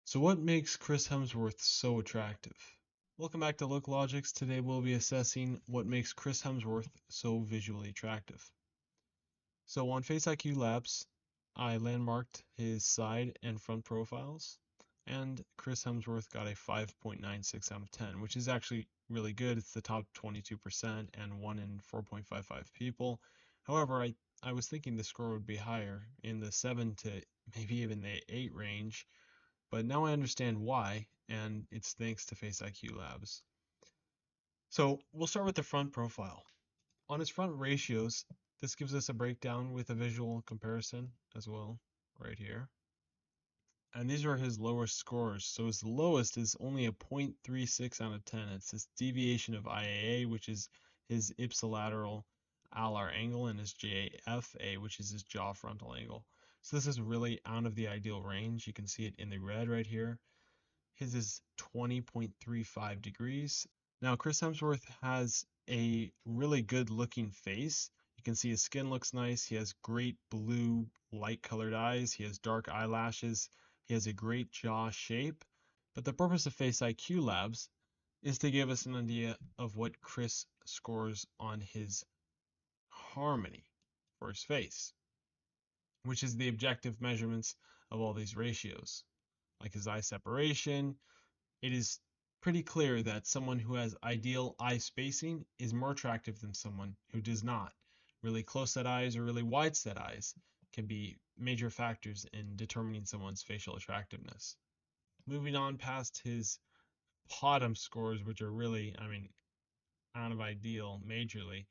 So what makes Chris Hemsworth so attractive? Welcome back to LookLogix. Today we'll be assessing what makes Chris Hemsworth so visually attractive. So on faceiq Labs, I landmarked his side and front profiles, and Chris Hemsworth got a 5.96 out of 10, which is actually really good. It's the top 22% and 1 in 4.55 people. However, I was thinking the score would be higher in the 7 to maybe even the 8 range, but now I understand why, and it's thanks to faceiq Labs. So we'll start with the front profile. On his front ratios, this gives us a breakdown with a visual comparison as well, right here. And these are his lowest scores. So his lowest is only a 0.36 out of 10. It's this deviation of IAA, which is his ipsilateral alar angle, and his JFA, which is his jaw frontal angle. So this is really out of the ideal range. You can see it in the red right here. His is 20.35 degrees. Now, Chris Hemsworth has a really good looking face. You can see his skin looks nice. He has great blue, light colored eyes. He has dark eyelashes. He has a great jaw shape. But the purpose of faceiq Labs is to give us an idea of what Chris scores on his harmony for his face, which is the objective measurements of all these ratios, like his eye separation. It is pretty clear that someone who has ideal eye spacing is more attractive than someone who does not. Really close set eyes or really wide set eyes can be major factors in determining someone's facial attractiveness. Moving on past his bottom scores, which are really, out of ideal majorly,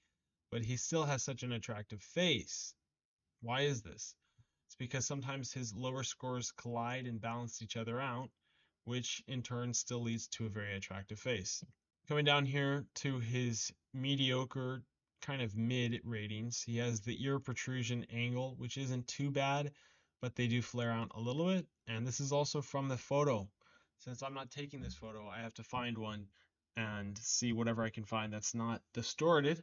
but he still has such an attractive face. Why is this? It's because sometimes his lower scores collide and balance each other out, which in turn still leads to a very attractive face. Coming down here to his mediocre, kind of mid ratings, he has the ear protrusion angle, which isn't too bad, but they do flare out a little bit. And this is also from the photo. Since I'm not taking this photo, I have to find one and see whatever I can find that's not distorted,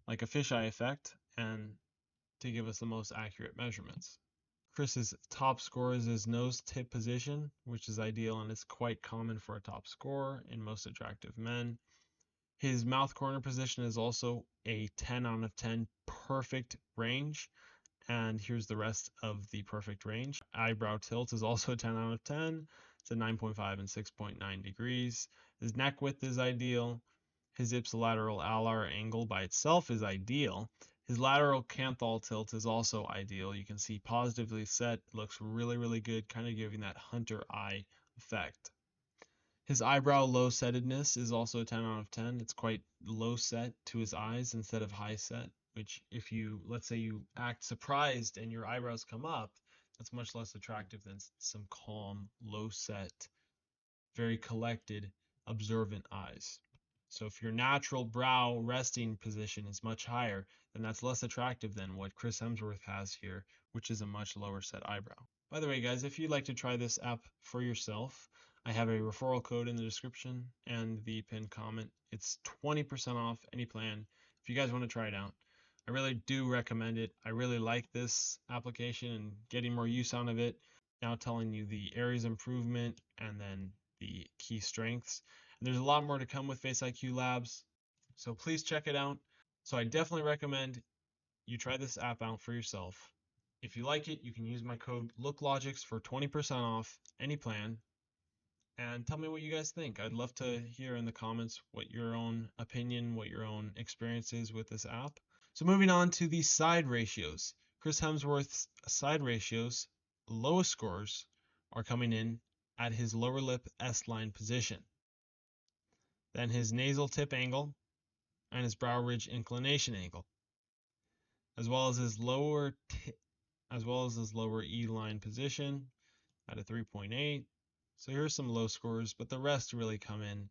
like a fisheye effect, and to give us the most accurate measurements. Chris's top score is his nose tip position, which is ideal and is quite common for a top score in most attractive men. His mouth corner position is also a 10 out of 10 perfect range. And here's the rest of the perfect range. Eyebrow tilt is also a 10 out of 10. It's a 9.5 and 6.9 degrees. His neck width is ideal. His ipsilateral alar angle by itself is ideal. His lateral canthal tilt is also ideal. You can see positively set, looks really, really good, kind of giving that hunter eye effect. His eyebrow low settedness is also a 10 out of 10. It's quite low set to his eyes instead of high set, which if you, let's say you act surprised and your eyebrows come up, that's much less attractive than some calm, low set, very collected, observant eyes. So if your natural brow resting position is much higher, then that's less attractive than what Chris Hemsworth has here, which is a much lower set eyebrow. By the way, guys, if you'd like to try this app for yourself, I have a referral code in the description and the pinned comment. It's 20% off any plan if you guys want to try it out. I really do recommend it. I really like this application and getting more use out of it. Now telling you the areas of improvement and then the key strengths. And there's a lot more to come with faceiq Labs, so please check it out. So I definitely recommend you try this app out for yourself. If you like it, you can use my code LookLogix for 20% off any plan. And tell me what you guys think. I'd love to hear in the comments what your own opinion, what your own experience is with this app. So moving on to the side ratios. Chris Hemsworth's side ratios, lowest scores are coming in at his lower lip S-line position. Then his nasal tip angle and his brow ridge inclination angle, as well as his lower E-line position at a 3.8. So here's some low scores, but the rest really come in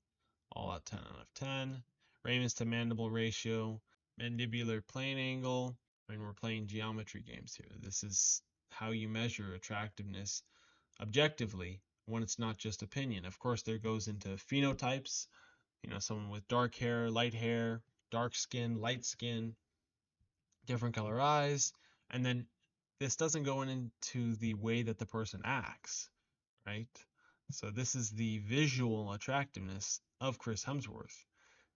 all at 10 out of 10. Ramus to mandible ratio, mandibular plane angle. We're playing geometry games here. This is how you measure attractiveness objectively when it's not just opinion. Of course, there goes into phenotypes, someone with dark hair, dark skin, light skin, different color eyes, and then this doesn't go into the way that the person acts. right? So this is the visual attractiveness of Chris Hemsworth,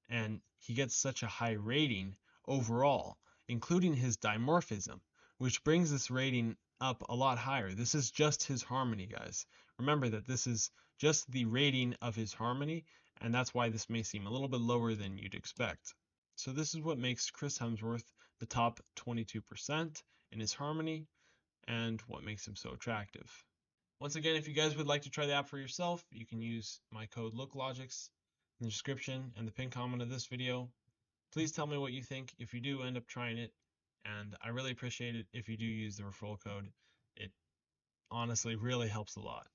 and he gets such a high rating overall, including his dimorphism, which brings this rating up a lot higher. This is just his harmony, guys. Remember that this is just the rating of his harmony, and that's why this may seem a little bit lower than you'd expect. So this is what makes Chris Hemsworth the top 22% in his harmony and what makes him so attractive. Once again, if you guys would like to try the app for yourself, you can use my code LookLogix in the description and the pinned comment of this video. Please tell me what you think if you do end up trying it, and I really appreciate it if you do use the referral code. It honestly really helps a lot.